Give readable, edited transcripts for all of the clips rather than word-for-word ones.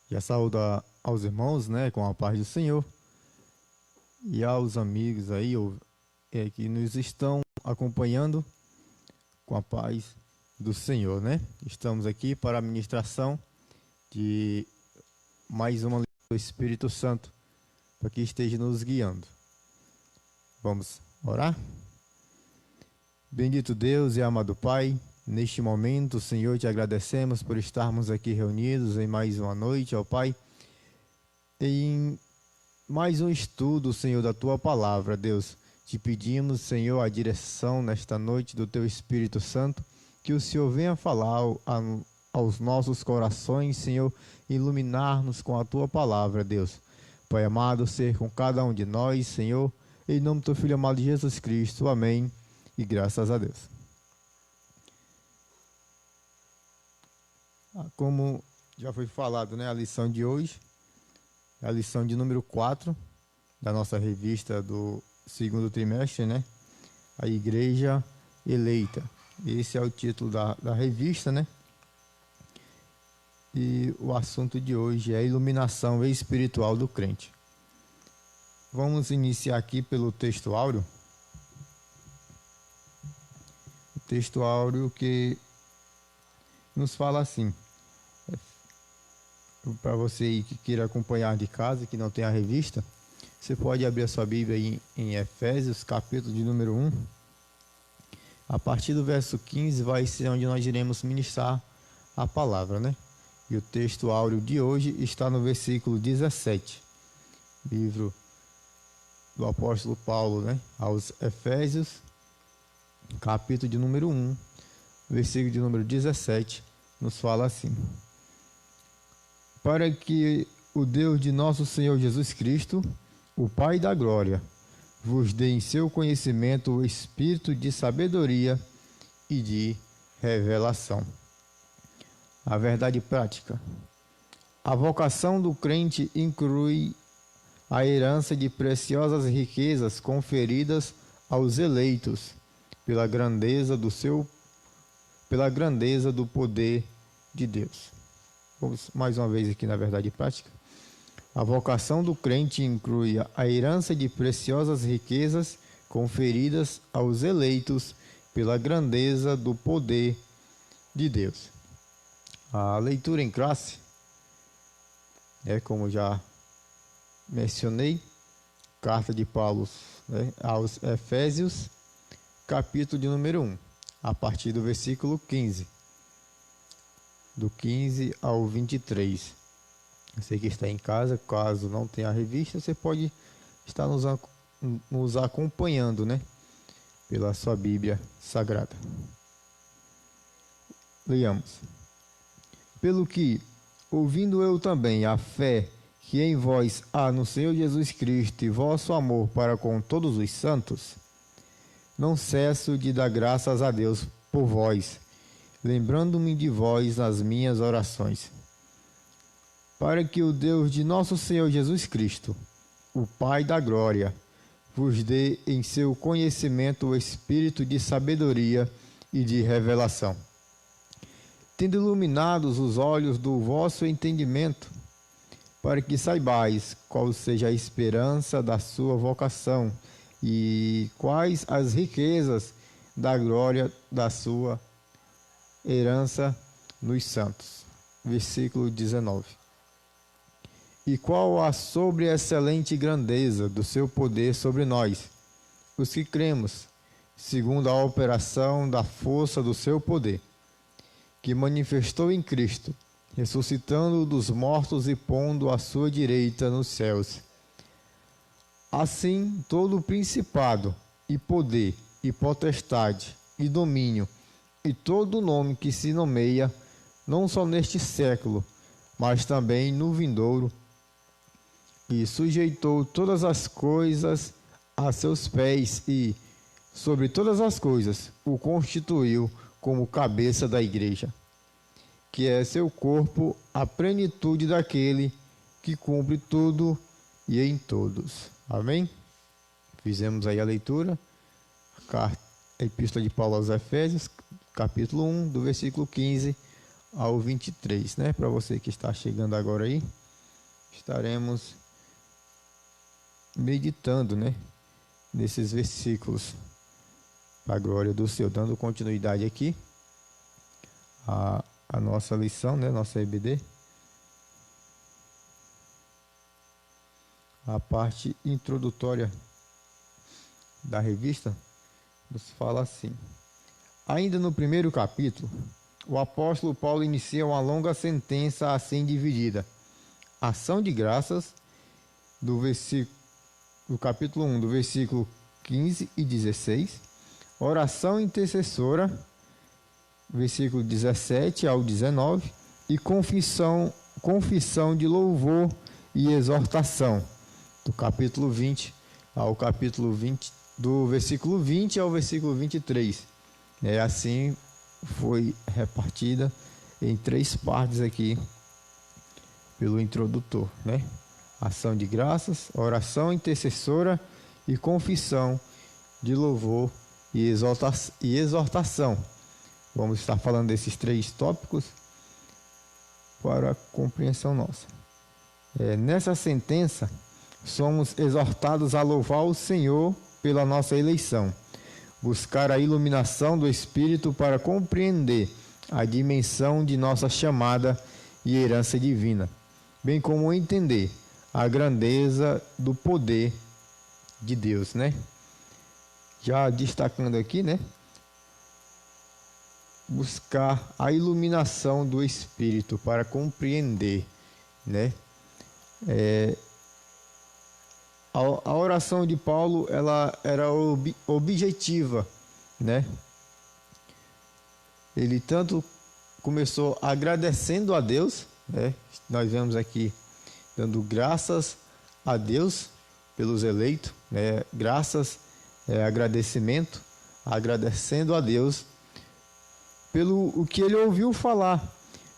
Já saúdo aos irmãos, né, com a paz do Senhor e aos amigos aí que nos estão acompanhando com a paz do Senhor, né? Estamos aqui para a ministração de mais uma leitura do Espírito Santo, para que esteja nos guiando. Vamos orar? Bendito Deus e amado Pai, neste momento, Senhor, te agradecemos por estarmos aqui reunidos em mais uma noite, ó Pai, em mais um estudo, Senhor, da Tua Palavra, Deus. Te pedimos, Senhor, a direção nesta noite do Teu Espírito Santo, que o Senhor venha falar aos nossos corações, Senhor, iluminar-nos com a Tua Palavra, Deus. Pai amado, ser com cada um de nós, Senhor, em nome do Teu Filho amado Jesus Cristo. Amém. E graças a Deus. Como já foi falado, né, a lição de hoje é a lição de número 4 da nossa revista do segundo trimestre, né? A Igreja Eleita. Esse é o título da revista, né? E o assunto de hoje é a iluminação espiritual do crente. Vamos iniciar aqui pelo texto áureo. O texto áureo que nos fala assim. Para você que queira acompanhar de casa, que não tem a revista, você pode abrir a sua Bíblia em Efésios, capítulo de número 1. A partir do verso 15 vai ser onde nós iremos ministrar a palavra, né? E o texto áureo de hoje está no versículo 17. Livro do apóstolo Paulo, né? Aos Efésios, capítulo de número 1, versículo de número 17, nos fala assim: para que o Deus de nosso Senhor Jesus Cristo, o Pai da glória, vos dê em seu conhecimento o espírito de sabedoria e de revelação. A verdade prática. A vocação do crente inclui a herança de preciosas riquezas conferidas aos eleitos pela grandeza do poder de Deus. Vamos mais uma vez aqui na verdade prática. A vocação do crente inclui a herança de preciosas riquezas conferidas aos eleitos pela grandeza do poder de Deus. A leitura em classe é, como já mencionei, carta de Paulo, né, aos Efésios, capítulo de número 1, a partir do versículo 15. Do 15 ao 23. Você que está em casa, caso não tenha a revista, você pode estar nos acompanhando, né? Pela sua Bíblia Sagrada. Leiamos. Pelo que, ouvindo eu também a fé que em vós há no Senhor Jesus Cristo e vosso amor para com todos os santos, não cesso de dar graças a Deus por vós, lembrando-me de vós nas minhas orações, para que o Deus de nosso Senhor Jesus Cristo, o Pai da glória, vos dê em seu conhecimento o espírito de sabedoria e de revelação, tendo iluminados os olhos do vosso entendimento, para que saibais qual seja a esperança da sua vocação e quais as riquezas da glória da sua herança nos santos. Versículo 19. E qual a sobre-excelente grandeza do seu poder sobre nós, os que cremos, segundo a operação da força do seu poder, que manifestou em Cristo, ressuscitando-o dos mortos e pondo à sua direita nos céus. Assim, todo principado, e poder, e potestade, e domínio, e todo nome que se nomeia, não só neste século, mas também no vindouro, e sujeitou todas as coisas a seus pés e, sobre todas as coisas, o constituiu como cabeça da igreja, que é seu corpo, a plenitude daquele que cumpre tudo e em todos. Amém? Fizemos aí a leitura, a epístola de Paulo aos Efésios, capítulo 1, do versículo 15 ao 23, né? Para você que está chegando agora aí, estaremos meditando, né, nesses versículos, para a glória do Senhor, dando continuidade aqui a nossa lição, né, nossa EBD. A parte introdutória da revista nos fala assim: ainda no primeiro capítulo, o apóstolo Paulo inicia uma longa sentença assim dividida: ação de graças, do capítulo 1, do versículo 15 e 16, oração intercessora, versículo 17 ao 19, e confissão de louvor e exortação, do capítulo 20 ao capítulo 20, do versículo 20 ao versículo 23. Assim foi repartida em 3 partes aqui pelo introdutor, né? Ação de graças, oração intercessora e confissão de louvor e exortação. Vamos estar falando desses 3 tópicos para a compreensão nossa. Nessa sentença, somos exortados a louvar o Senhor pela nossa eleição, buscar a iluminação do Espírito para compreender a dimensão de nossa chamada e herança divina, bem como entender a grandeza do poder de Deus, né? Já destacando aqui, né? Buscar a iluminação do Espírito para compreender, né? A oração de Paulo, ela era objetiva, né? Ele tanto começou agradecendo a Deus, né? Nós vemos aqui dando graças a Deus pelos eleitos, né? Graças, agradecimento, agradecendo a Deus pelo o que ele ouviu falar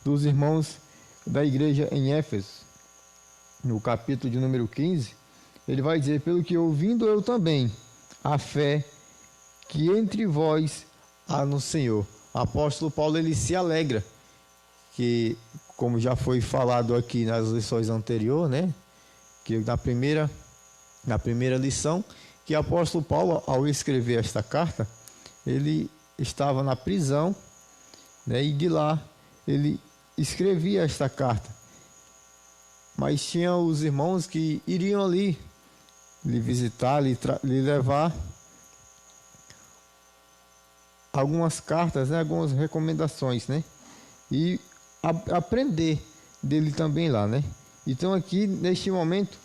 dos irmãos da igreja em Éfeso. No capítulo de número 15, ele vai dizer: pelo que ouvindo eu também a fé que entre vós há no Senhor. O apóstolo Paulo, ele se alegra que, como já foi falado aqui nas lições anteriores, né, que na primeira lição, que o apóstolo Paulo, ao escrever esta carta, ele estava na prisão, né, e de lá ele escrevia esta carta. Mas tinha os irmãos que iriam ali lhe visitar, lhe levar algumas cartas, né, algumas recomendações, né, e aprender dele também lá, né. Então aqui, neste momento,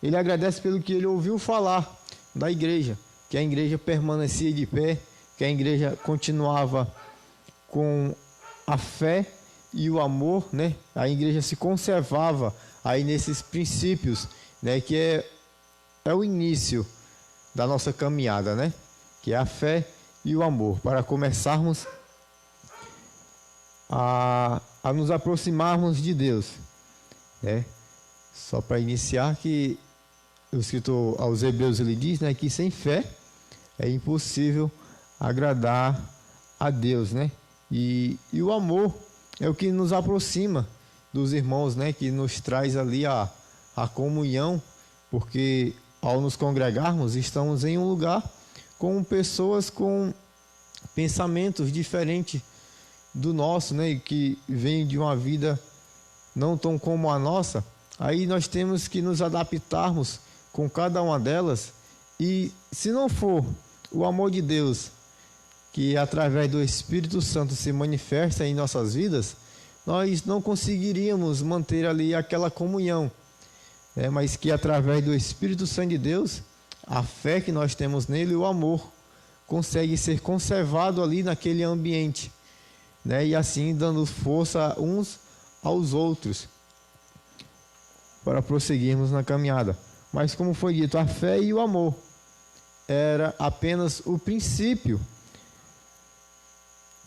ele agradece pelo que ele ouviu falar da igreja, que a igreja permanecia de pé, que a igreja continuava com a fé e o amor, né, a igreja se conservava aí nesses princípios, né, que é o início da nossa caminhada, né, que é a fé e o amor, para começarmos a nos aproximarmos de Deus, né. Só para iniciar, que o escritor aos Hebreus, ele diz, né, que sem fé é impossível agradar a Deus, né, e o amor é o que nos aproxima dos irmãos, né, que nos traz ali a comunhão, porque ao nos congregarmos, estamos em um lugar com pessoas com pensamentos diferentes do nosso, né, e que vêm de uma vida não tão como a nossa. Aí nós temos que nos adaptarmos com cada uma delas, e se não for o amor de Deus, que através do Espírito Santo se manifesta em nossas vidas, nós não conseguiríamos manter ali aquela comunhão, né? Mas que através do Espírito Santo de Deus, a fé que nós temos nele, o amor, consegue ser conservado ali naquele ambiente, né? E assim dando força uns aos outros para prosseguirmos na caminhada. Mas como foi dito, a fé e o amor era apenas o princípio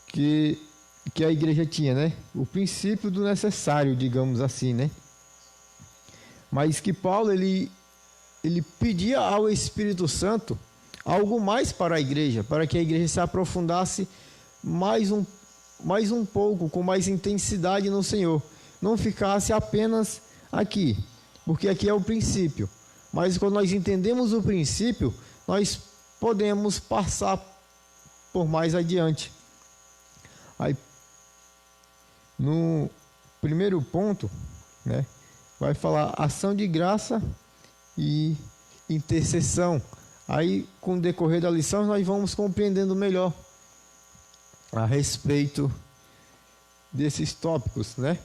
que a igreja tinha, né? O princípio do necessário, digamos assim, né? Mas que Paulo, ele pedia ao Espírito Santo algo mais para a igreja, para que a igreja se aprofundasse mais mais um pouco, com mais intensidade no Senhor. Não ficasse apenas aqui, porque aqui é o princípio. Mas quando nós entendemos o princípio, nós podemos passar por mais adiante. Aí, no primeiro ponto, né, vai falar ação de graça e intercessão. Aí, com o decorrer da lição, nós vamos compreendendo melhor a respeito desses tópicos, né?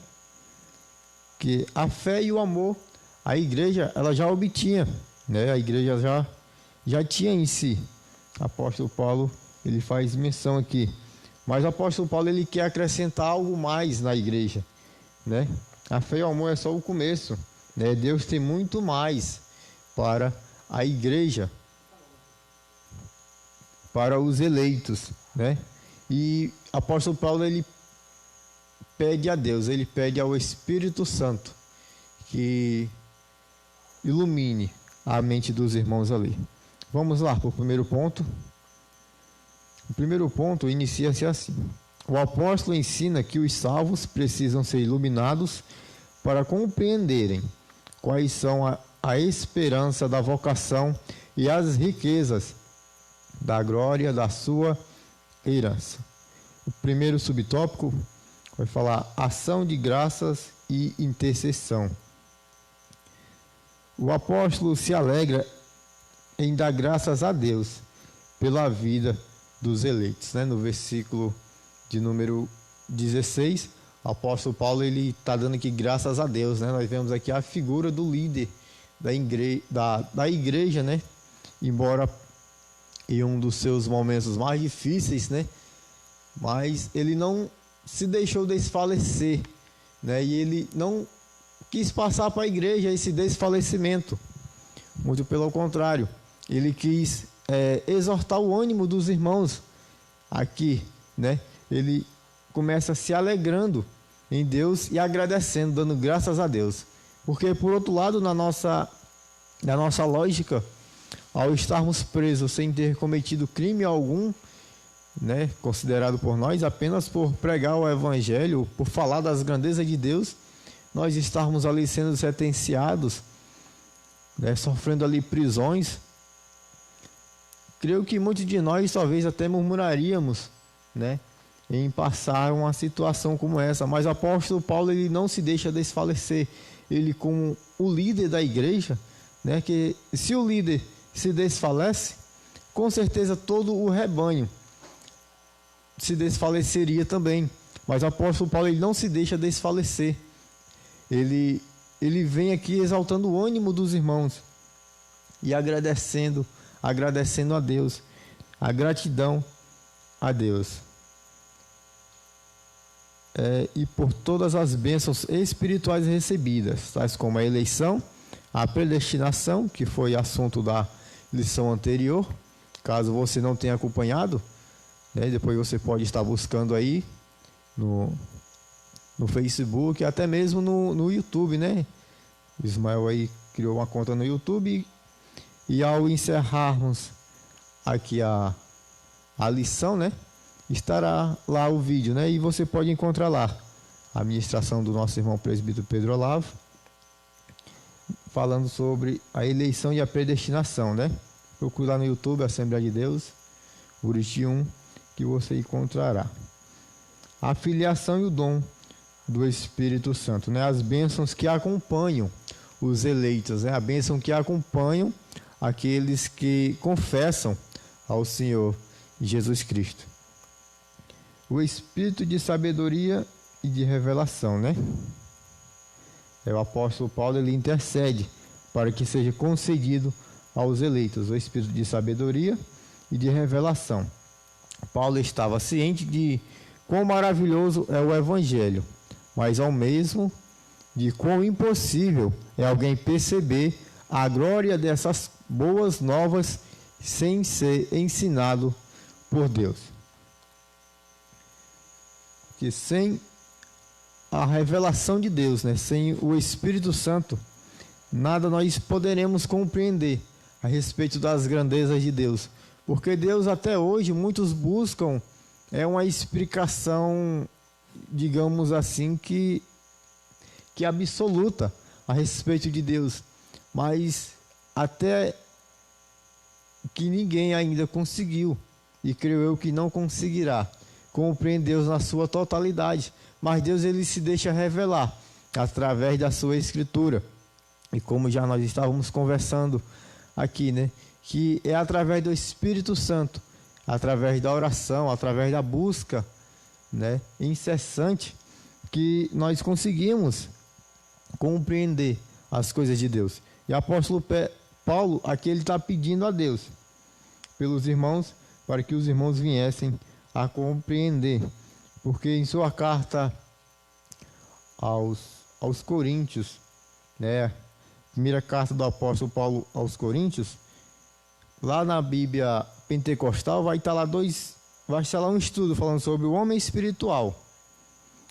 Que a fé e o amor, a igreja, ela já obtinha, né? A igreja já tinha em si. O apóstolo Paulo, ele faz menção aqui. Mas o apóstolo Paulo, ele quer acrescentar algo mais na igreja, né? A fé e o amor é só o começo, né? Deus tem muito mais para a igreja, para os eleitos, né? E o apóstolo Paulo, ele pede a Deus, ele pede ao Espírito Santo que ilumine a mente dos irmãos ali. Vamos lá para o primeiro ponto. O primeiro ponto inicia-se assim: o apóstolo ensina que os salvos precisam ser iluminados para compreenderem quais são a esperança da vocação e as riquezas da glória da sua herança. O primeiro subtópico vai falar ação de graças e intercessão. O apóstolo se alegra em dar graças a Deus pela vida dos eleitos, né? No versículo de número 16, o apóstolo Paulo, ele está dando aqui graças a Deus, né? Nós vemos aqui a figura do líder da igreja, né? Embora em um dos seus momentos mais difíceis, né? Mas ele não se deixou desfalecer, né? E ele não quis passar para a igreja esse desfalecimento. Muito pelo contrário, ele quis exortar o ânimo dos irmãos aqui, né? Ele começa se alegrando em Deus e agradecendo, dando graças a Deus. Porque, por outro lado, na nossa lógica, ao estarmos presos sem ter cometido crime algum, né, considerado por nós, apenas por pregar o evangelho, por falar das grandezas de Deus, nós estarmos ali sendo sentenciados, né, sofrendo ali prisões. Creio que muitos de nós talvez até murmuraríamos, né, em passar uma situação como essa, mas o apóstolo Paulo, ele não se deixa desfalecer. Ele, como o líder da igreja, né, que se o líder se desfalece, com certeza todo o rebanho se desfaleceria também. Mas o apóstolo Paulo, ele não se deixa desfalecer. Ele vem aqui exaltando o ânimo dos irmãos e agradecendo a Deus, a gratidão a Deus. E por todas as bênçãos espirituais recebidas, tais como a eleição, a predestinação, que foi assunto da lição anterior. Caso você não tenha acompanhado, né, depois você pode estar buscando aí no Facebook, até mesmo no YouTube, né? O Ismael aí criou uma conta no YouTube e ao encerrarmos aqui a lição, né, estará lá o vídeo, né? E você pode encontrar lá a ministração do nosso irmão presbítero Pedro Olavo, falando sobre a eleição e a predestinação, né? Procure lá no YouTube, Assembleia de Deus, Buriti 1, que você encontrará. A filiação e o dom do Espírito Santo, né? As bênçãos que acompanham os eleitos, né? A bênção que acompanham aqueles que confessam ao Senhor Jesus Cristo. O Espírito de sabedoria e de revelação, né? O apóstolo Paulo, ele intercede para que seja concedido aos eleitos o Espírito de sabedoria e de revelação. Paulo estava ciente de quão maravilhoso é o Evangelho, mas ao mesmo de quão impossível é alguém perceber a glória dessas boas novas sem ser ensinado por Deus. Que sem a revelação de Deus, né, sem o Espírito Santo, nada nós poderemos compreender a respeito das grandezas de Deus. Porque Deus, até hoje, muitos buscam é uma explicação, digamos assim, que é absoluta a respeito de Deus, mas até que ninguém ainda conseguiu, e creio eu que não conseguirá, compreender Deus na sua totalidade. Mas Deus, ele se deixa revelar através da sua escritura. E como já nós estávamos conversando aqui, né, que é através do Espírito Santo, através da oração, através da busca, né, incessante, que nós conseguimos compreender as coisas de Deus. E o apóstolo Paulo, aqui ele está pedindo a Deus, pelos irmãos, para que os irmãos viessem a compreender. Porque em sua carta aos Coríntios, né, primeira carta do apóstolo Paulo aos Coríntios, lá na Bíblia Pentecostal vai estar lá um estudo falando sobre o homem espiritual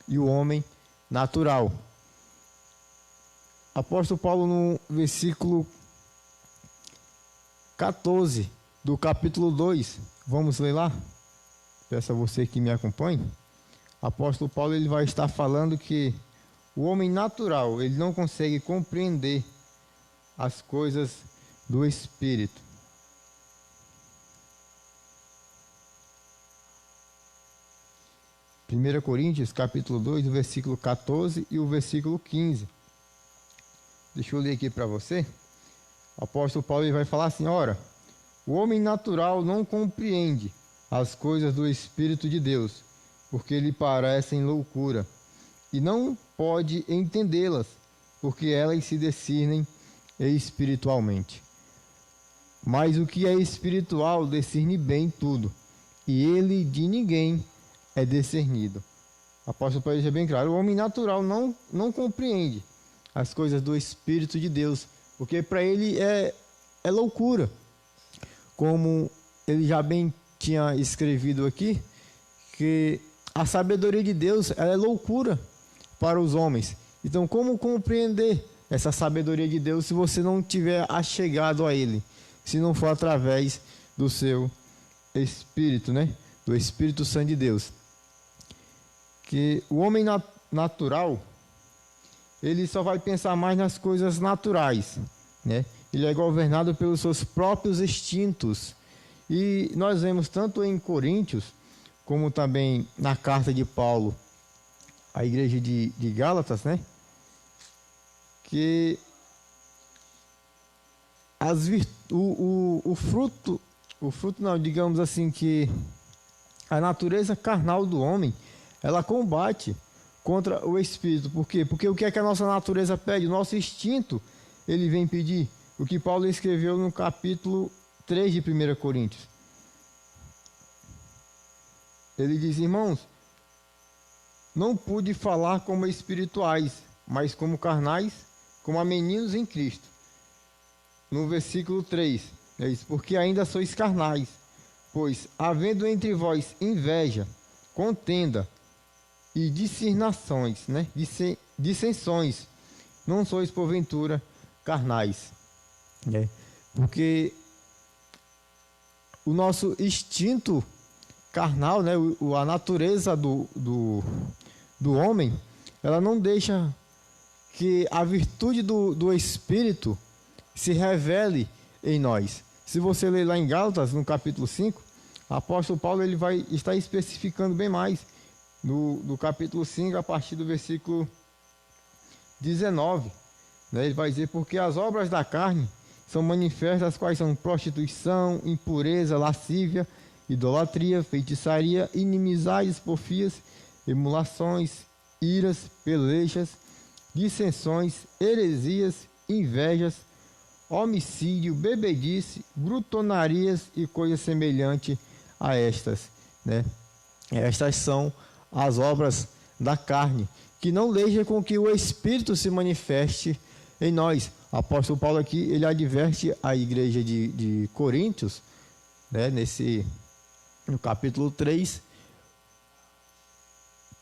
e o homem natural. Apóstolo Paulo, no versículo 14 do capítulo 2, vamos ler lá? Peço a você que me acompanhe. Apóstolo Paulo, ele vai estar falando que o homem natural, ele não consegue compreender as coisas do Espírito. Primeira Coríntios, capítulo 2, o versículo 14 e o versículo 15. Deixa eu ler aqui para você. O apóstolo Paulo, ele vai falar assim: ora, o homem natural não compreende as coisas do Espírito de Deus, porque lhe parecem loucura, e não pode entendê-las, porque elas se discernem espiritualmente. Mas o que é espiritual discerne bem tudo, e ele de ninguém é discernido. O apóstolo Paulo deixa bem claro: o homem natural não compreende as coisas do Espírito de Deus, porque para ele é loucura. Como ele já bem tinha escrevido aqui, que a sabedoria de Deus, ela é loucura para os homens. Então, como compreender essa sabedoria de Deus se você não tiver achegado a Ele, se não for através do seu Espírito, né? Do Espírito Santo de Deus? Que o homem natural, ele só vai pensar mais nas coisas naturais, né? Ele é governado pelos seus próprios instintos. E nós vemos tanto em Coríntios, como também na carta de Paulo à igreja de Gálatas, né, que o fruto não, digamos assim, que a natureza carnal do homem, ela combate contra o Espírito. Por quê? Porque o que é que a nossa natureza pede? O nosso instinto, ele vem pedir. O que Paulo escreveu no capítulo 3 de 1 Coríntios. Ele diz: irmãos, não pude falar como espirituais, mas como carnais, como a meninos em Cristo. No versículo 3, é isso: porque ainda sois carnais, pois havendo entre vós inveja, contenda e discernações, né? Dissensões, não sois porventura carnais. Porque o nosso instinto carnal, né, a natureza do homem, ela não deixa que a virtude do Espírito se revele em nós. Se você ler lá em Gálatas, no capítulo 5, o apóstolo Paulo, ele vai estar especificando bem mais no capítulo 5, a partir do versículo 19, né, ele vai dizer: porque as obras da carne são manifestas, quais são prostituição, impureza, lascívia, idolatria, feitiçaria, inimizades, porfias, emulações, iras, pelechas, dissensões, heresias, invejas, homicídio, bebedice, glutonarias e coisas semelhantes a estas, né? Estas são as obras da carne, que não deixam com que o Espírito se manifeste em nós. O apóstolo Paulo aqui, ele adverte a igreja de Coríntios, né, no capítulo 3,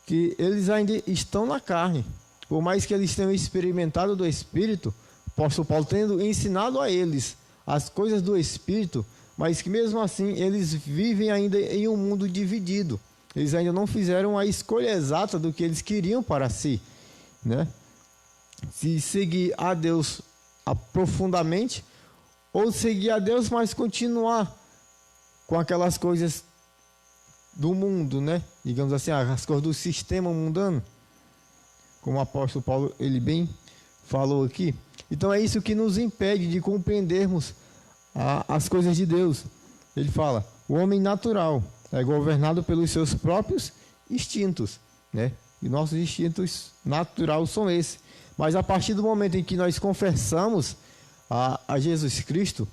que eles ainda estão na carne. Por mais que eles tenham experimentado do Espírito, o apóstolo Paulo tendo ensinado a eles as coisas do Espírito, mas que mesmo assim eles vivem ainda em um mundo dividido. eles ainda não fizeram a escolha exata do que eles queriam para si, né? Se seguir a Deus profundamente, ou seguir a Deus, mas continuar com aquelas coisas do mundo, né? Digamos assim, as coisas do sistema mundano, como o apóstolo Paulo, ele bem falou aqui. Então é isso que nos impede de compreendermos as coisas de Deus. Ele fala, o homem natural é governado pelos seus próprios instintos, né? E nossos instintos naturais são esses. Mas a partir do momento em que nós confessamos a Jesus Cristo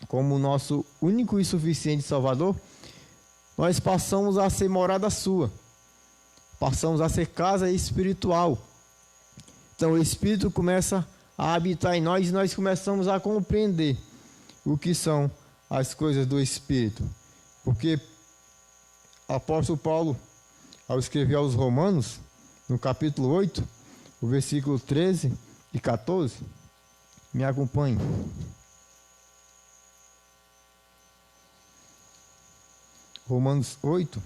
como nosso único e suficiente Salvador, nós passamos a ser morada sua, passamos a ser casa espiritual. Então o Espírito começa a habitar em nós e nós começamos a compreender o que são as coisas do Espírito. Porque o apóstolo Paulo, ao escrever aos Romanos, no capítulo 8, o versículo 13 e 14, me acompanhe. Romanos 8,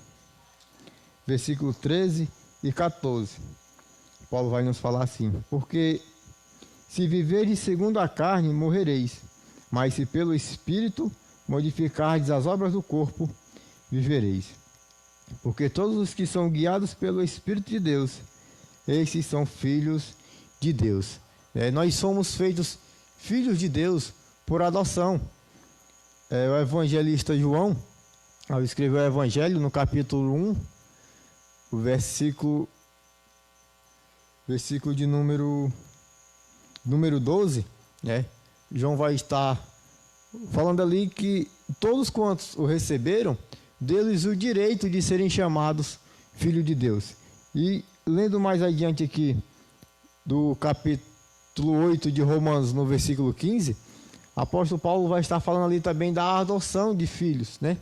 versículo 13 e 14. Paulo vai nos falar assim: porque se viverdes segundo a carne, morrereis, mas se pelo Espírito modificardes as obras do corpo, vivereis. Porque todos os que são guiados pelo Espírito de Deus, esses são filhos de Deus. Nós somos feitos filhos de Deus por adoção. O evangelista João, ao escrever o Evangelho, no capítulo 1, o versículo de número 12, né? João vai estar falando ali que todos quantos o receberam, deles o direito de serem chamados filhos de Deus. E lendo mais adiante aqui, do capítulo 8 de Romanos, no versículo 15, apóstolo Paulo vai estar falando ali também da adoção de filhos, né?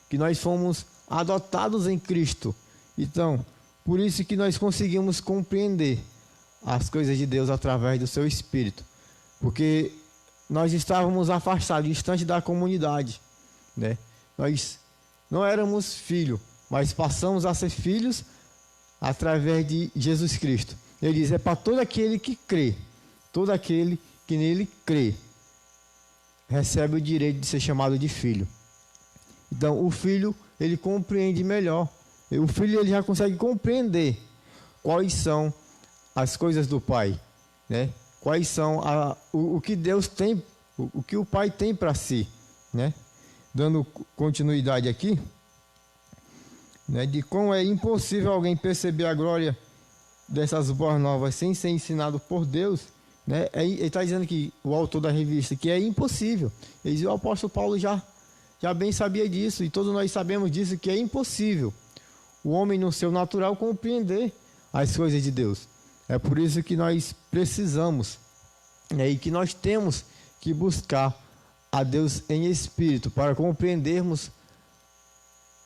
Que nós fomos adotados em Cristo. Então, por isso que nós conseguimos compreender as coisas de Deus através do seu Espírito. Porque nós estávamos afastados, distante da comunidade, né? Nós não éramos filhos, mas passamos a ser filhos através de Jesus Cristo. Ele diz, é para todo aquele que crê, todo aquele que nele crê, recebe o direito de ser chamado de filho. Então, o filho, ele compreende melhor. O filho, ele já consegue compreender quais são as coisas do pai, né? Quais são o que Deus tem, o que o pai tem para si, né? Dando continuidade aqui, né? De como é impossível alguém perceber a glória dessas boas novas sem ser ensinado por Deus, né? Ele está dizendo que o autor da revista que é impossível. Ele diz, o apóstolo Paulo já bem sabia disso, e todos nós sabemos disso, que é impossível o homem no seu natural compreender as coisas de Deus. É por isso que nós precisamos, né, e que nós temos que buscar a Deus em espírito para compreendermos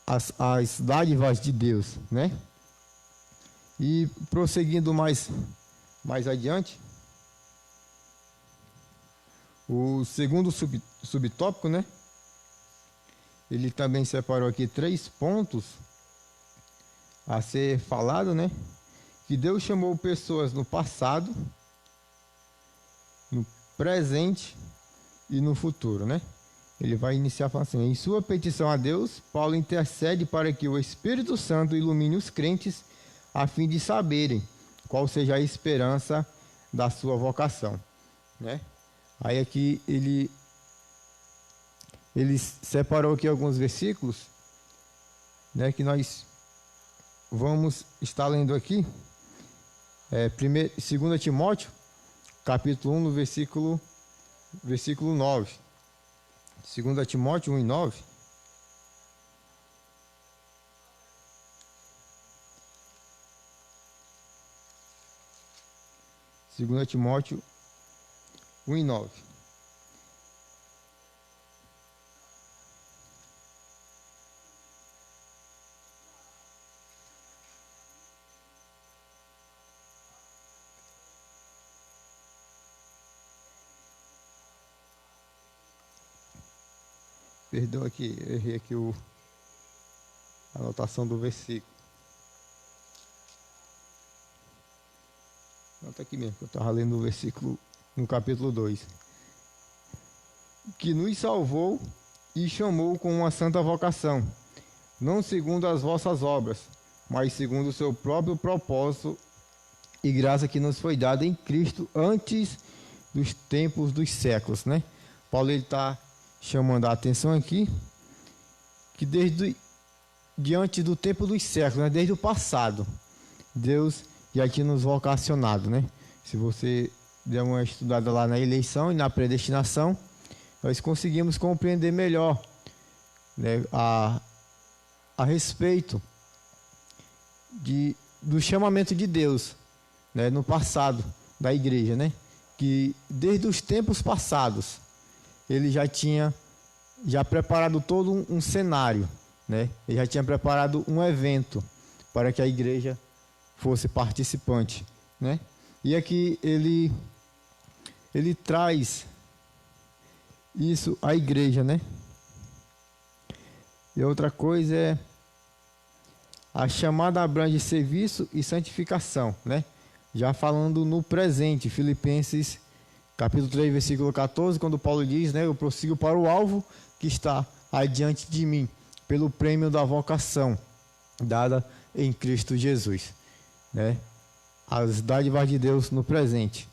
as dádivas de Deus, né? E prosseguindo mais adiante, o segundo subtópico, né? Ele também separou aqui 3 pontos a ser falado, né? Que Deus chamou pessoas no passado, no presente e no futuro, né? Ele vai iniciar falando assim: em sua petição a Deus, Paulo intercede para que o Espírito Santo ilumine os crentes a fim de saberem qual seja a esperança da sua vocação, né? Aí aqui ele separou aqui alguns versículos, né, que nós vamos estar lendo aqui. 2 Timóteo, capítulo 1, no versículo 9. 2 Timóteo 1 e 9. Segunda Timóteo 1 e 9. Perdão aqui, errei aqui anotação do versículo. Anota aqui mesmo, que eu estava lendo o versículo no capítulo 2. Que nos salvou e chamou com uma santa vocação, não segundo as vossas obras, mas segundo o seu próprio propósito e graça que nos foi dada em Cristo antes dos tempos dos séculos, né? Paulo está chamando a atenção aqui que diante do tempo dos séculos, né? Desde o passado, Deus já tinha nos vocacionado, né? Se você der uma estudada lá na eleição e na predestinação, nós conseguimos compreender melhor, né, a respeito do chamamento de Deus, né, no passado da igreja, né? Que desde os tempos passados ele já tinha preparado todo um cenário, né? Ele já tinha preparado um evento para que a igreja fosse participante, né? E aqui ele traz isso à igreja, né? E outra coisa é a chamada abrange serviço e santificação, né? Já falando no presente, Filipenses capítulo 3, versículo 14, quando Paulo diz, né, eu prossigo para o alvo que está adiante de mim, pelo prêmio da vocação dada em Cristo Jesus, né? As dádivas de Deus no presente.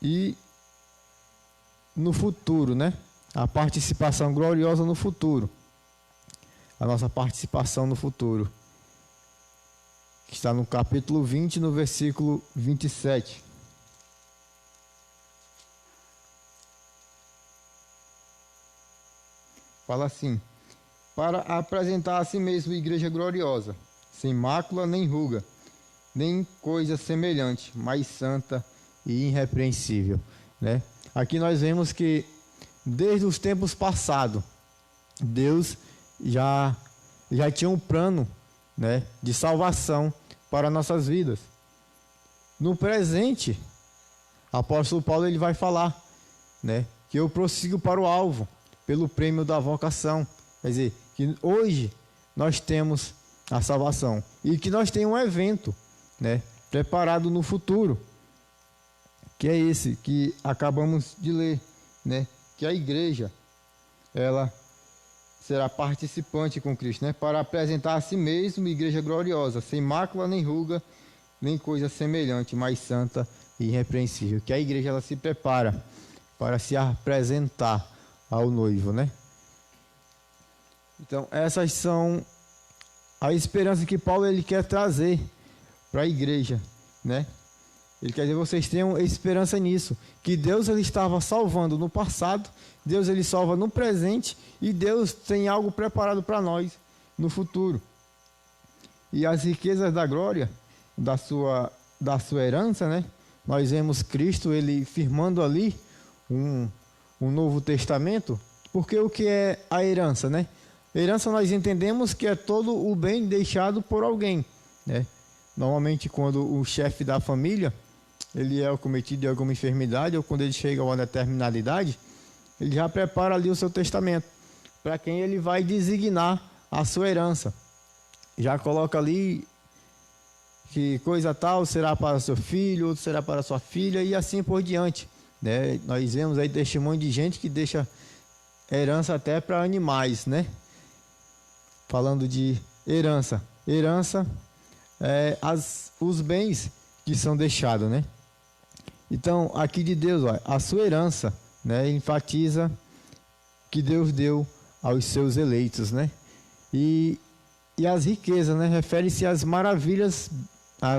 E no futuro, né? A participação gloriosa no futuro. A nossa participação no futuro. Que está no capítulo 20, no versículo 27. Fala assim: para apresentar a si mesmo igreja gloriosa, sem mácula nem ruga, nem coisa semelhante, mas santa e irrepreensível, né? Aqui nós vemos que desde os tempos passados, Deus já tinha um plano, né, de salvação para nossas vidas. No presente, o apóstolo Paulo ele vai falar, né, que eu prossigo para o alvo, pelo prêmio da vocação. Quer dizer, que hoje nós temos a salvação e que nós temos um evento, né, preparado no futuro, que é esse que acabamos de ler, né, que a igreja ela será participante com Cristo, né, para apresentar a si mesmo igreja gloriosa, sem mácula nem ruga, nem coisa semelhante, mas santa e irrepreensível. Que a igreja ela se prepara para se apresentar ao noivo, né? Então, essas são a esperança que Paulo ele quer trazer para a igreja, né? Ele quer dizer que vocês tenham esperança nisso, que Deus ele estava salvando no passado, Deus ele salva no presente e Deus tem algo preparado para nós no futuro. E as riquezas da glória da sua herança, né? Nós vemos Cristo ele firmando ali um Novo Testamento, porque o que é a herança, né? Herança nós entendemos que é todo o bem deixado por alguém, né? Normalmente quando o chefe da família ele é cometido de alguma enfermidade ou quando ele chega a uma determinada idade, ele já prepara ali o seu testamento para quem ele vai designar a sua herança. Já coloca ali que coisa tal será para seu filho, outro será para sua filha e assim por diante, né? Nós vemos aí testemunho de gente que deixa herança até para animais, né? Falando de herança, é os bens que são deixados, né? Então, aqui de Deus, ó, a sua herança, né, enfatiza que Deus deu aos seus eleitos, né? E as riquezas, né, refere-se às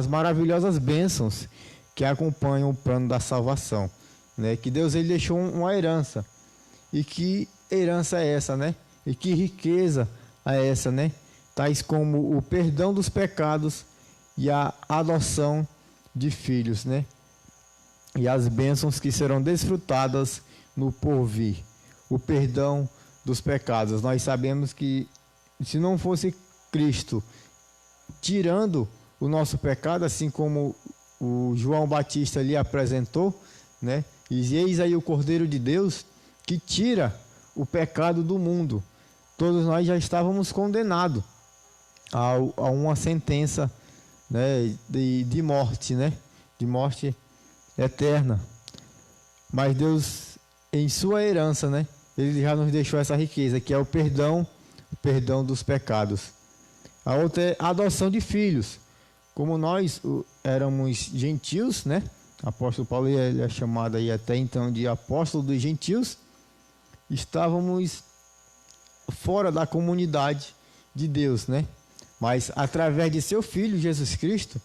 maravilhosas bênçãos que acompanham o plano da salvação, né? Que Deus ele deixou uma herança. E que herança é essa, né? E que riqueza é essa, né? Tais como o perdão dos pecados e a adoção de filhos, né? E as bênçãos que serão desfrutadas no porvir. O perdão dos pecados. Nós sabemos que se não fosse Cristo tirando o nosso pecado, assim como o João Batista lhe apresentou, né? E eis aí o Cordeiro de Deus que tira o pecado do mundo. todos nós já estávamos condenados a uma sentença, né, de morte, né, de morte eterna. Mas Deus, em sua herança, né, Ele já nos deixou essa riqueza, que é o perdão dos pecados. A outra é a adoção de filhos. Como nós éramos gentios, né, o apóstolo Paulo, ele é chamado aí até então de apóstolo dos gentios, estávamos fora da comunidade de Deus, né? Mas através de seu Filho Jesus Cristo,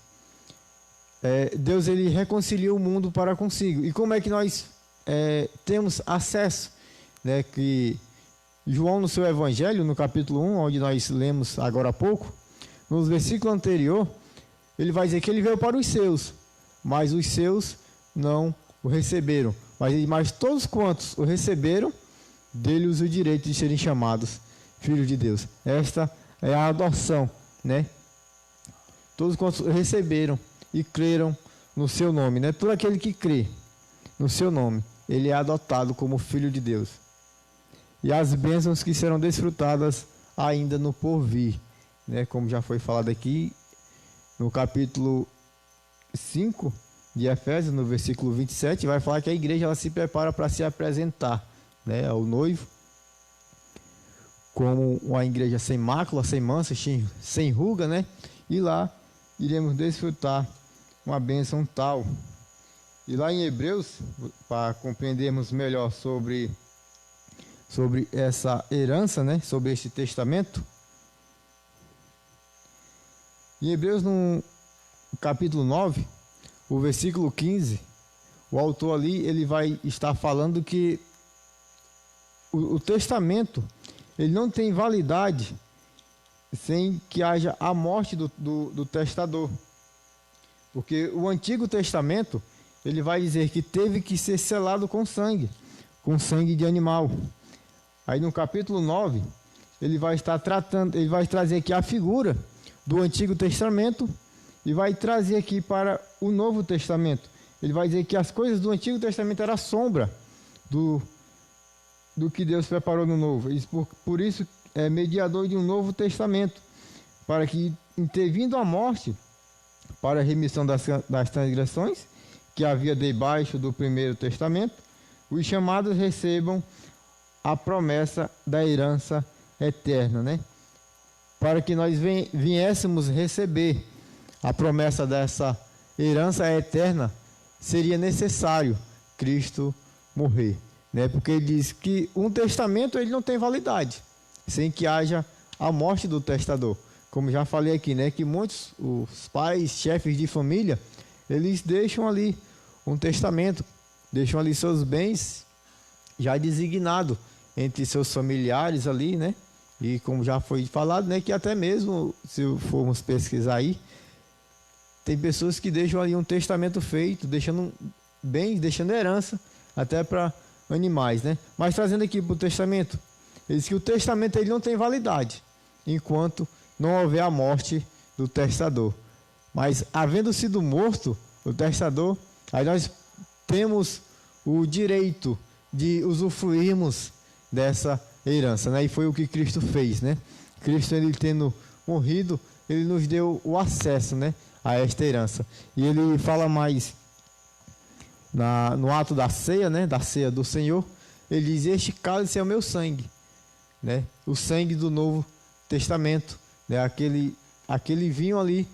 Deus ele reconciliou o mundo para consigo. E como é que nós temos acesso, né? Que João, no seu Evangelho, no capítulo 1, onde nós lemos agora há pouco, no versículo anterior, ele vai dizer que ele veio para os seus, mas os seus não o receberam. Mas todos quantos o receberam, dele-os o direito de serem chamados filhos de Deus. Esta é a adoção, né? Todos quantos receberam e creram no seu nome, né? Todo aquele que crê no seu nome, ele é adotado como filho de Deus. E as bênçãos que serão desfrutadas ainda no porvir, né? Como já foi falado aqui no capítulo 5 de Efésios, no versículo 27, vai falar que a igreja ela se prepara para se apresentar, né, ao noivo, como uma igreja sem mácula, sem mancha, sem ruga, né? E lá iremos desfrutar uma bênção tal. E lá em Hebreus, para compreendermos melhor sobre essa herança, né? Sobre esse testamento, em Hebreus, no capítulo 9, o versículo 15, o autor ali ele vai estar falando que o testamento ele não tem validade sem que haja a morte do testador. Porque o Antigo Testamento, ele vai dizer que teve que ser selado com sangue de animal. Aí no capítulo 9, ele vai estar tratando, ele vai trazer aqui a figura do Antigo Testamento e vai trazer aqui para o Novo Testamento. Ele vai dizer que as coisas do Antigo Testamento eram a sombra do que Deus preparou no Novo. Por isso é mediador de um Novo Testamento, para que, intervindo a morte para a remissão das transgressões que havia debaixo do Primeiro Testamento, os chamados recebam a promessa da herança eterna, né? Para que nós viéssemos receber a promessa dessa herança eterna, seria necessário Cristo morrer, né? Porque ele diz que um testamento ele não tem validade sem que haja a morte do testador. Como já falei aqui, né? Que muitos os pais, chefes de família, eles deixam ali um testamento, deixam ali seus bens já designado entre seus familiares ali, né? E como já foi falado, né? Que até mesmo, se formos pesquisar aí, tem pessoas que deixam ali um testamento feito, deixando bens, deixando herança, até para animais, né? Mas trazendo aqui para o testamento, ele diz que o testamento ele não tem validade, enquanto não houver a morte do testador. Mas havendo sido morto o testador, aí nós temos o direito de usufruirmos dessa herança, né? E foi o que Cristo fez, né? Cristo, ele tendo morrido, ele nos deu o acesso, né, a esta herança. E ele fala mais no ato da ceia, né, da ceia do Senhor, ele diz: este cálice é o meu sangue, né? O sangue do Novo Testamento, né? Aquele vinho ali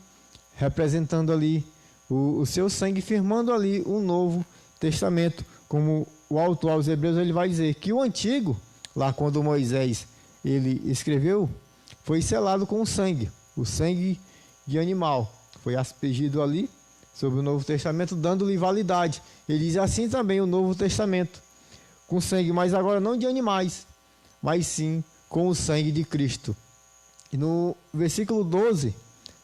representando ali o seu sangue, firmando ali o Novo Testamento. Como o autor aos Hebreus ele vai dizer que o antigo, lá quando Moisés ele escreveu, foi selado com sangue, o sangue de animal, foi aspergido ali sobre o Novo Testamento, dando-lhe validade. Ele diz assim também o Novo Testamento, com sangue, mas agora não de animais, mas sim com o sangue de Cristo. E no versículo 12,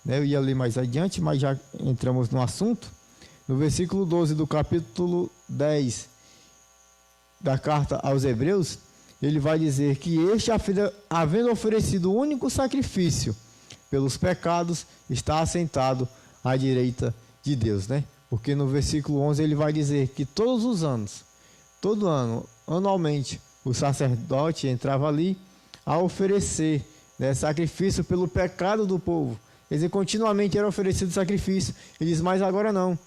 né, eu ia ler mais adiante, mas já entramos no assunto. No versículo 12 do capítulo 10 da carta aos Hebreus, ele vai dizer que este, havendo oferecido o único sacrifício pelos pecados, está assentado à direita de Deus, né? Porque no versículo 11 ele vai dizer que todos os anos, todo ano, anualmente, o sacerdote entrava ali, a oferecer, né, sacrifício pelo pecado do povo. Quer dizer, continuamente era oferecido sacrifício. Ele diz, mas agora não.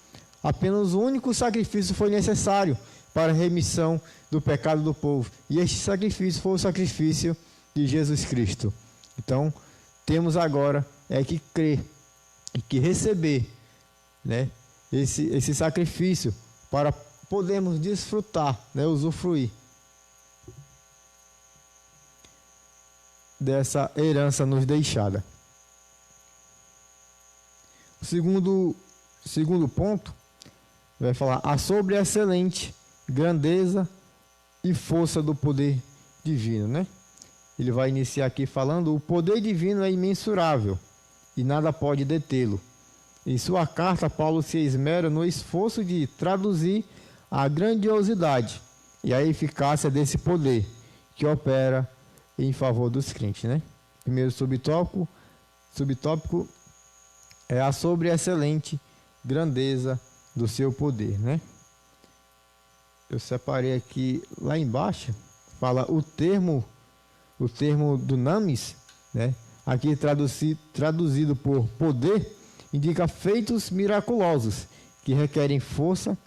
Apenas o único sacrifício foi necessário para a remissão do pecado do povo. E este sacrifício foi o sacrifício de Jesus Cristo. Então, temos agora que crer e que receber, né, esse sacrifício para podermos desfrutar, né, usufruir dessa herança nos deixada. O segundo ponto vai falar sobre a excelente grandeza e força do poder divino, né? Ele vai iniciar aqui falando: o poder divino é imensurável e nada pode detê-lo. Em sua carta, Paulo se esmera no esforço de traduzir a grandiosidade e a eficácia desse poder que opera em favor dos crentes, né? Primeiro subtópico é a sobre a excelente grandeza do seu poder, né? Eu separei aqui lá embaixo, fala o termo dunamis, né? Aqui traduzido por poder, indica feitos miraculosos que requerem força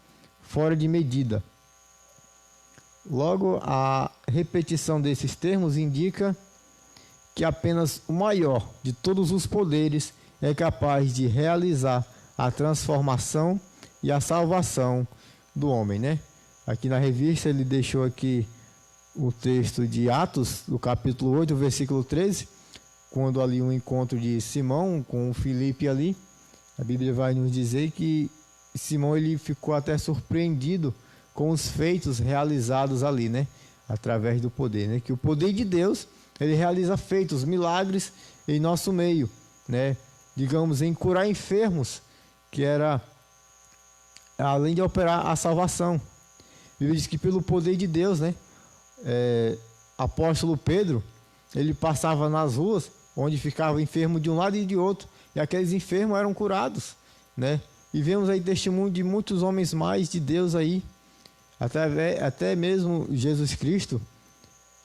fora de medida. Logo, a repetição desses termos indica que apenas o maior de todos os poderes é capaz de realizar a transformação e a salvação do homem, né? Aqui na revista ele deixou aqui o texto de Atos, do capítulo 8, versículo 13, quando ali um encontro de Simão com o Filipe ali, a Bíblia vai nos dizer que Simão ele ficou até surpreendido com os feitos realizados ali, né? Através do poder, né? Que o poder de Deus, ele realiza feitos, milagres em nosso meio, né? Digamos, em curar enfermos, que era além de operar a salvação. A Bíblia diz que pelo poder de Deus, né? Apóstolo Pedro, ele passava nas ruas onde ficava enfermo de um lado e de outro, e aqueles enfermos eram curados, né? E vemos aí testemunho de muitos homens mais de Deus aí, até mesmo Jesus Cristo,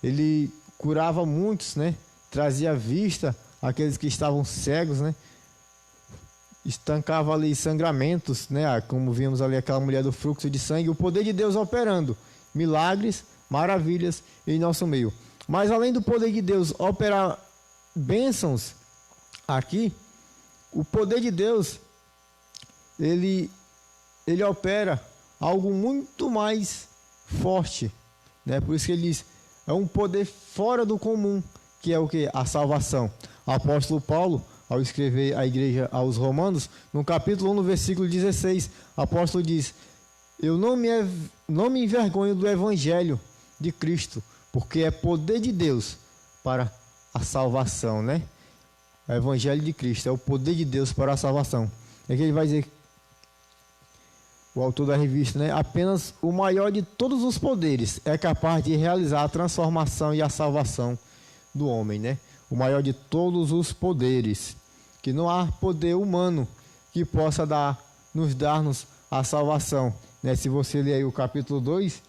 ele curava muitos, né? Trazia vista àqueles que estavam cegos, né? Estancava ali sangramentos, né? Como vimos ali aquela mulher do fluxo de sangue, o poder de Deus operando milagres, maravilhas em nosso meio. Mas além do poder de Deus operar bênçãos aqui, o poder de Deus ele opera algo muito mais forte, né? Por isso que ele diz, é um poder fora do comum, que é o que? A salvação. O apóstolo Paulo, ao escrever a igreja aos Romanos, no capítulo 1, no versículo 16, o apóstolo diz: eu não me envergonho do evangelho de Cristo, porque é poder de Deus para a salvação, né? O evangelho de Cristo é o poder de Deus para a salvação. É que ele vai dizer, o autor da revista, né? Apenas o maior de todos os poderes é capaz de realizar a transformação e a salvação do homem, né? O maior de todos os poderes, que não há poder humano que possa nos dar-nos a salvação, né? Se você ler aí o capítulo 2,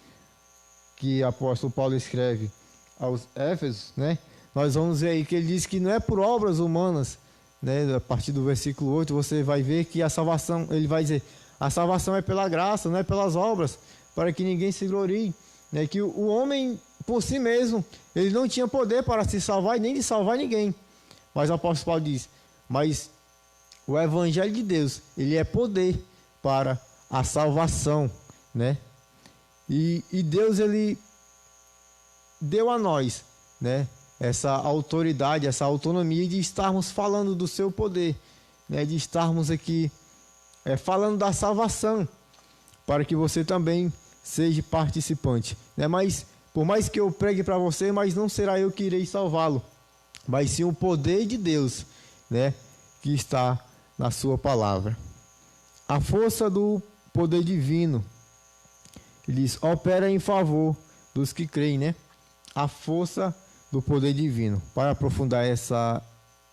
que o apóstolo Paulo escreve aos Éfesos, né? Nós vamos ver aí que ele diz que não é por obras humanas, né? A partir do versículo 8, você vai ver que a salvação, ele vai dizer, a salvação é pela graça, não é pelas obras, para que ninguém se glorie, né? Que o homem, por si mesmo, ele não tinha poder para se salvar e nem de salvar ninguém. Mas o apóstolo Paulo diz, mas o evangelho de Deus, ele é poder para a salvação, né? E Deus, ele deu a nós, né? Essa autoridade, essa autonomia de estarmos falando do seu poder, né? De estarmos aqui falando da salvação, para que você também seja participante, né? Mas por mais que eu pregue para você, mas não será eu que irei salvá-lo, mas sim o poder de Deus, né? Que está na sua palavra. A força do poder divino, ele diz, opera em favor dos que creem, né? A força do poder divino. Para aprofundar essa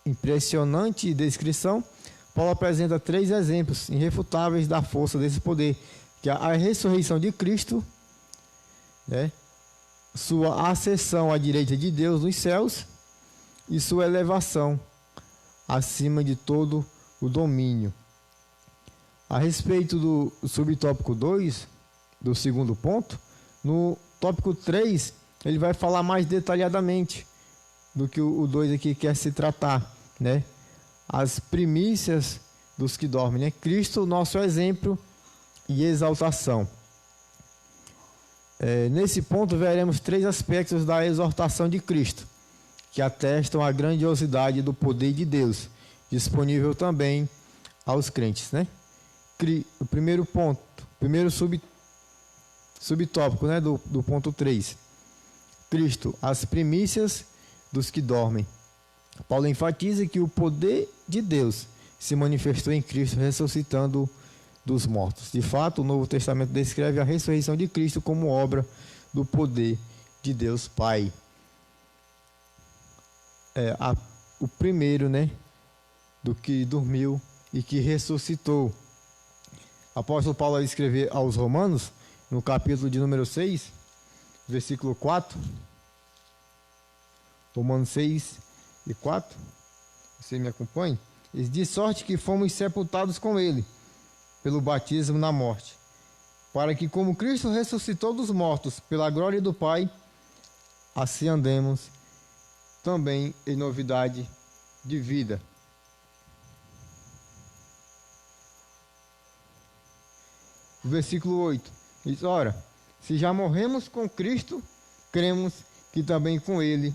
impressionante descrição, Paulo apresenta 3 exemplos irrefutáveis da força desse poder, que é a ressurreição de Cristo, né? Sua ascensão à direita de Deus nos céus e sua elevação acima de todo o domínio. A respeito do subtópico 2, do segundo ponto, no tópico 3, ele vai falar mais detalhadamente do que o 2 aqui quer se tratar, né? As primícias dos que dormem, né? Cristo, nosso exemplo e exaltação. Nesse ponto, veremos 3 aspectos da exortação de Cristo, que atestam a grandiosidade do poder de Deus, disponível também aos crentes, né? O primeiro ponto, primeiro subtópico, né, do ponto 3. Cristo, as primícias dos que dormem. Paulo enfatiza que o poder de Deus se manifestou em Cristo, ressuscitando dos mortos. De fato, o Novo Testamento descreve a ressurreição de Cristo como obra do poder de Deus Pai. O primeiro, né, do que dormiu e que ressuscitou. O apóstolo Paulo vai escrever aos Romanos, no capítulo de número 6, versículo 4. Romanos 6 e 4. Você me acompanha? Diz: de sorte que fomos sepultados com ele, pelo batismo na morte, para que, como Cristo ressuscitou dos mortos pela glória do Pai, assim andemos também em novidade de vida. Versículo 8 diz: ora, se já morremos com Cristo, cremos que também com ele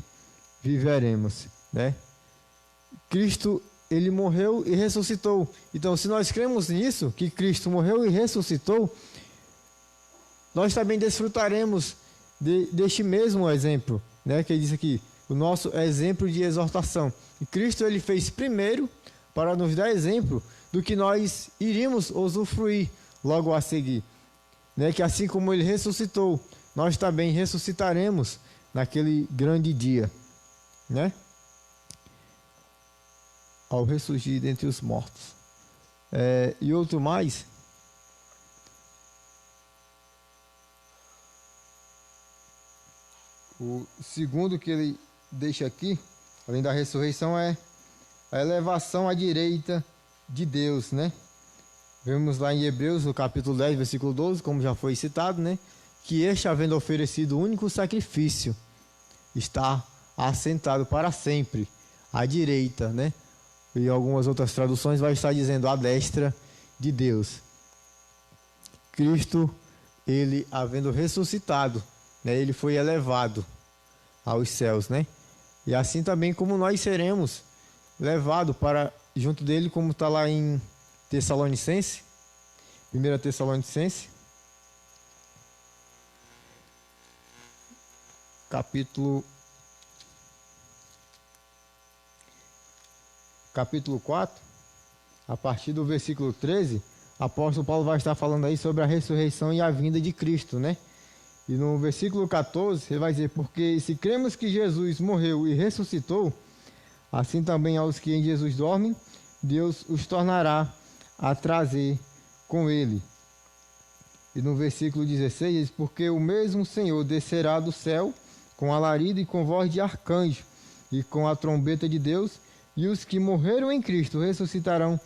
viveremos, né? Cristo, ele morreu e ressuscitou. Então, se nós cremos nisso, que Cristo morreu e ressuscitou, nós também desfrutaremos deste mesmo exemplo, né? Que ele diz aqui, o nosso exemplo de exortação. E Cristo, ele fez primeiro para nos dar exemplo do que nós iríamos usufruir logo a seguir, né? Que assim como ele ressuscitou, nós também ressuscitaremos naquele grande dia, né? Ao ressurgir dentre os mortos. E outro mais, o segundo que ele deixa aqui, além da ressurreição, é a elevação à direita de Deus, né? Vemos lá em Hebreus, no capítulo 10, versículo 12, como já foi citado, né? Que este, havendo oferecido o único sacrifício, está assentado para sempre à direita, né? E algumas outras traduções vai estar dizendo à destra de Deus. Cristo, ele havendo ressuscitado, né? Ele foi elevado aos céus, né? E assim também como nós seremos levados para junto dele, como está lá em Tessalonicense, 1 Tessalonicense, capítulo 4, a partir do versículo 13, o apóstolo Paulo vai estar falando aí sobre a ressurreição e a vinda de Cristo, né? E no versículo 14, ele vai dizer: porque se cremos que Jesus morreu e ressuscitou, assim também aos que em Jesus dormem, Deus os tornará a trazer com ele. E no versículo 16 diz: porque o mesmo Senhor descerá do céu com alarido e com voz de arcanjo e com a trombeta de Deus, e os que morreram em Cristo ressuscitarão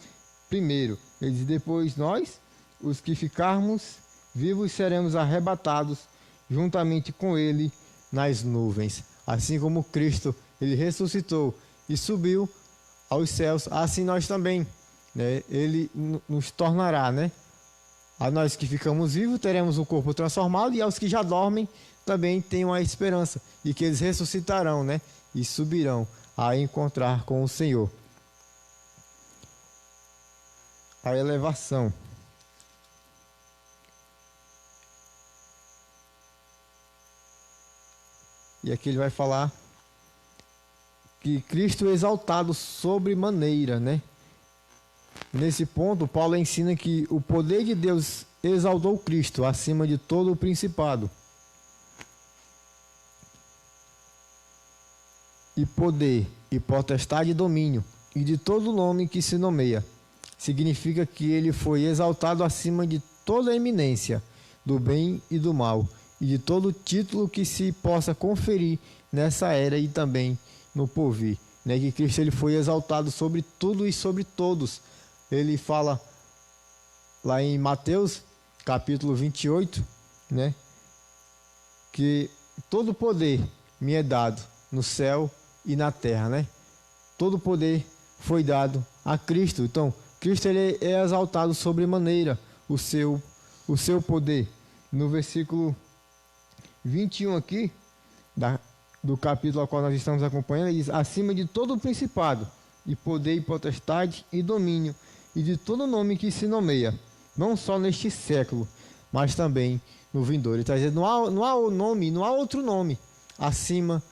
primeiro. Ele diz: depois nós, os que ficarmos vivos, seremos arrebatados juntamente com ele nas nuvens. Assim como Cristo, ele ressuscitou e subiu aos céus, assim nós também, né? Ele nos tornará, né? A nós que ficamos vivos teremos o corpo transformado, e aos que já dormem também tenham a esperança de que eles ressuscitarão, né? E subirão a encontrar com o Senhor. A elevação. E aqui ele vai falar que Cristo é exaltado sobremaneira, né? Nesse ponto, Paulo ensina que o poder de Deus exaltou Cristo acima de todo o principado e poder e potestade e domínio, e de todo nome que se nomeia. Significa que ele foi exaltado acima de toda a eminência do bem e do mal, e de todo título que se possa conferir nessa era e também no porvir. né, que Cristo ele foi exaltado sobre tudo e sobre todos. Ele fala lá em Mateus, capítulo 28, né, que todo poder me é dado no céu e na terra, né? Todo poder foi dado a Cristo. Então, Cristo ele é exaltado sobremaneira o seu poder. No versículo 21 aqui, do capítulo ao qual nós estamos acompanhando, ele diz: acima de todo principado, e poder, e potestade, e domínio, e de todo nome que se nomeia, não só neste século, mas também no vindouro. Ele está dizendo, não há outro nome acima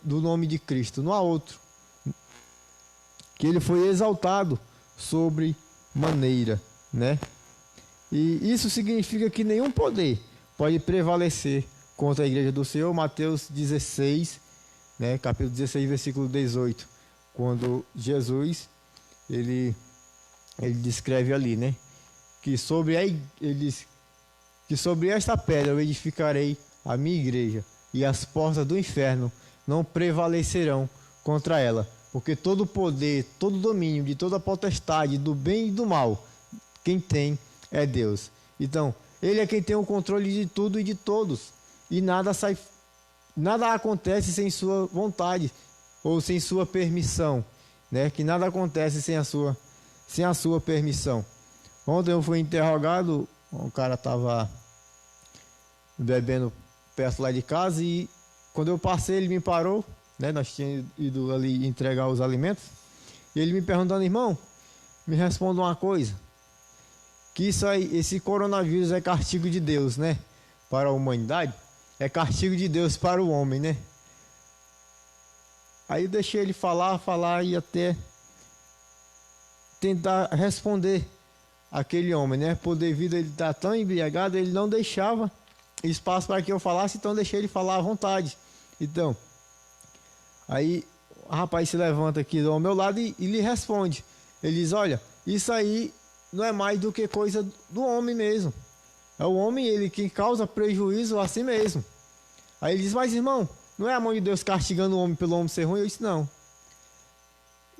do nome de Cristo, não há outro. Que ele foi exaltado sobre maneira, né? E isso significa que nenhum poder pode prevalecer contra a igreja do Senhor. Mateus 16, né, capítulo 16, versículo 18, quando Jesus ele descreve ali, né, que ele diz que sobre esta pedra eu edificarei a minha igreja, e as portas do inferno não prevalecerão contra ela, porque todo poder, todo domínio de toda potestade, do bem e do mal, quem tem é Deus. Então, ele é quem tem o controle de tudo e de todos, e nada acontece sem sua vontade ou sem sua permissão, né? Que nada acontece sem a sua permissão. Ontem eu fui interrogado, o cara estava bebendo perto lá de casa, e quando eu passei ele me parou, né? Nós tínhamos ido ali entregar os alimentos, e ele me perguntando: irmão, me responda uma coisa, que esse coronavírus é castigo de Deus, né, para a humanidade? É castigo de Deus para o homem, né? Aí eu deixei ele falar e até tentar responder aquele homem, né? Por devido a ele estar tão embriagado, ele não deixava espaço para que eu falasse, então deixei ele falar à vontade. Então, aí o rapaz se levanta aqui ao meu lado e lhe responde. Ele diz: olha, isso aí não é mais do que coisa do homem mesmo. É o homem ele que causa prejuízo a si mesmo. Aí ele diz: mas irmão, não é a mão de Deus castigando o homem pelo homem ser ruim? Eu disse: não.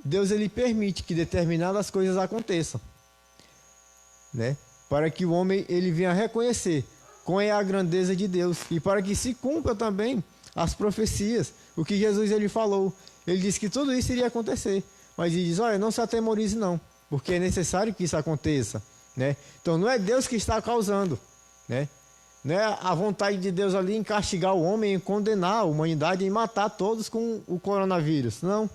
Deus ele permite que determinadas coisas aconteçam, né? Para que o homem ele venha reconhecer qual é a grandeza de Deus, e para que se cumpra também as profecias, o que Jesus ele falou. Ele disse que tudo isso iria acontecer, mas ele diz: olha, não se atemorize não, porque é necessário que isso aconteça, né? Então não é Deus que está causando, né? Não é a vontade de Deus ali em castigar o homem, em condenar a humanidade, em matar todos com o coronavírus. Não.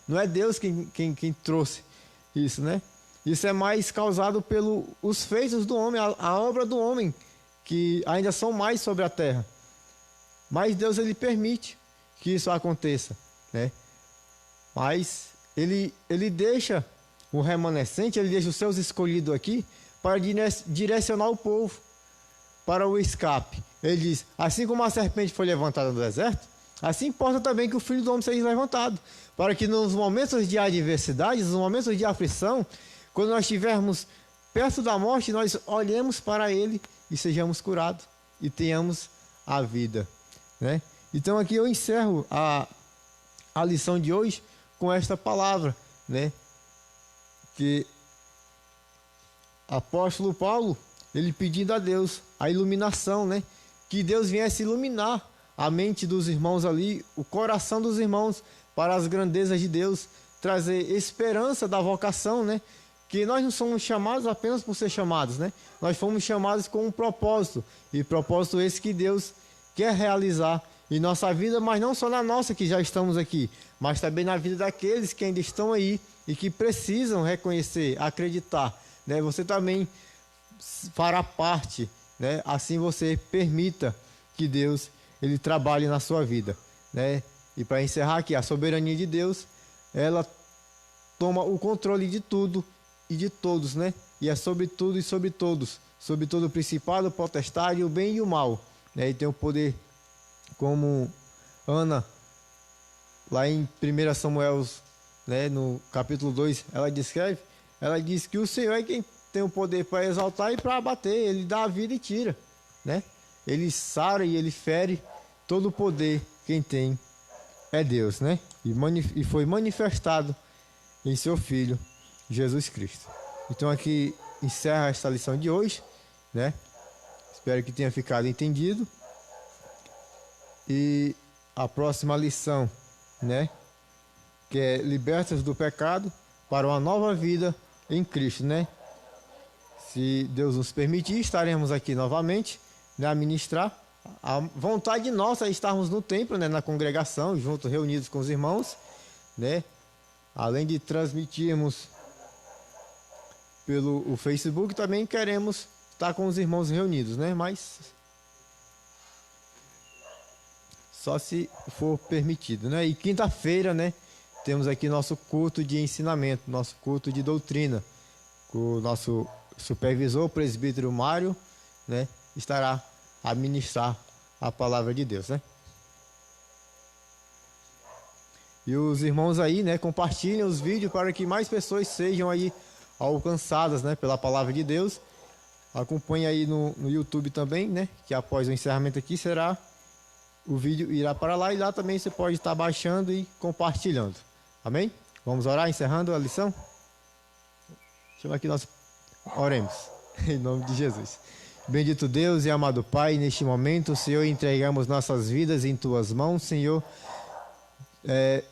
Não é Deus quem trouxe isso, né? Isso é mais causado pelos feitos do homem, a obra do homem, que ainda são mais sobre a terra. Mas Deus ele permite que isso aconteça, né? Mas ele deixa o remanescente, ele deixa os seus escolhidos aqui para direcionar o povo para o escape. Ele diz: assim como a serpente foi levantada no deserto, assim importa também que o Filho do Homem seja levantado, para que nos momentos de adversidade, nos momentos de aflição, quando nós estivermos perto da morte, nós olhemos para Ele e sejamos curados e tenhamos a vida, né? Então aqui eu encerro a lição de hoje com esta palavra, né? Que apóstolo Paulo, ele pedindo a Deus a iluminação, né? Que Deus viesse iluminar a mente dos irmãos ali, o coração dos irmãos para as grandezas de Deus, trazer esperança da vocação, né? Que nós não somos chamados apenas por ser chamados, né? Nós fomos chamados com um propósito, e propósito esse que Deus quer realizar em nossa vida, mas não só na nossa que já estamos aqui, mas também na vida daqueles que ainda estão aí e que precisam reconhecer, acreditar, né? Você também fará parte, né? Assim você permita que Deus ele trabalhe na sua vida, né? E para encerrar aqui, a soberania de Deus, ela toma o controle de tudo e de todos, né? E é sobre tudo e sobre todos, sobre todo o principado, potestade, o bem e o mal, né? E tem o poder, como Ana, lá em 1 Samuel, né, no capítulo 2, ela descreve, ela diz que o Senhor é quem tem o poder para exaltar e para abater, ele dá a vida e tira, né? Ele sara e ele fere, todo o poder quem tem é Deus, né? E foi manifestado em seu Filho, Jesus Cristo. Então aqui encerra esta lição de hoje, né? Espero que tenha ficado entendido. E a próxima lição, né? Que é libertas do pecado para uma nova vida em Cristo, né? Se Deus nos permitir, estaremos aqui novamente, né, a ministrar. A vontade nossa é estarmos no templo, né, na congregação, juntos, reunidos com os irmãos, né? Além de transmitirmos pelo Facebook, também queremos estar com os irmãos reunidos, né? Mas só se for permitido, né? E quinta-feira, né, temos aqui nosso culto de ensinamento, nosso culto de doutrina. O nosso supervisor, o presbítero Mário, né, estará a ministrar a palavra de Deus, né? E os irmãos aí, né, compartilhem os vídeos para que mais pessoas sejam aí alcançadas, né, pela palavra de Deus. Acompanhe aí no YouTube também, né, que após o encerramento aqui o vídeo irá para lá e lá também você pode estar baixando e compartilhando. Amém? Vamos orar encerrando a lição? Chama aqui nós oremos em nome de Jesus. Bendito Deus e amado Pai, neste momento, Senhor, entregamos nossas vidas em Tuas mãos, Senhor.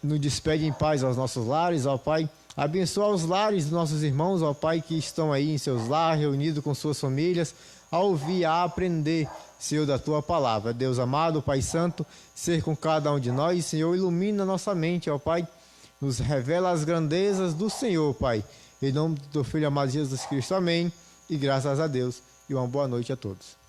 Nos despede em paz aos nossos lares, ó Pai. Abençoa os lares dos nossos irmãos, ó Pai, que estão aí em seus lares, reunidos com suas famílias, a ouvir, a aprender, Senhor, da Tua palavra. Deus amado, Pai Santo, ser com cada um de nós, Senhor, ilumina nossa mente, ó Pai. Nos revela as grandezas do Senhor, Pai. Em nome do Teu Filho amado Jesus Cristo, amém. E graças a Deus. E uma boa noite a todos.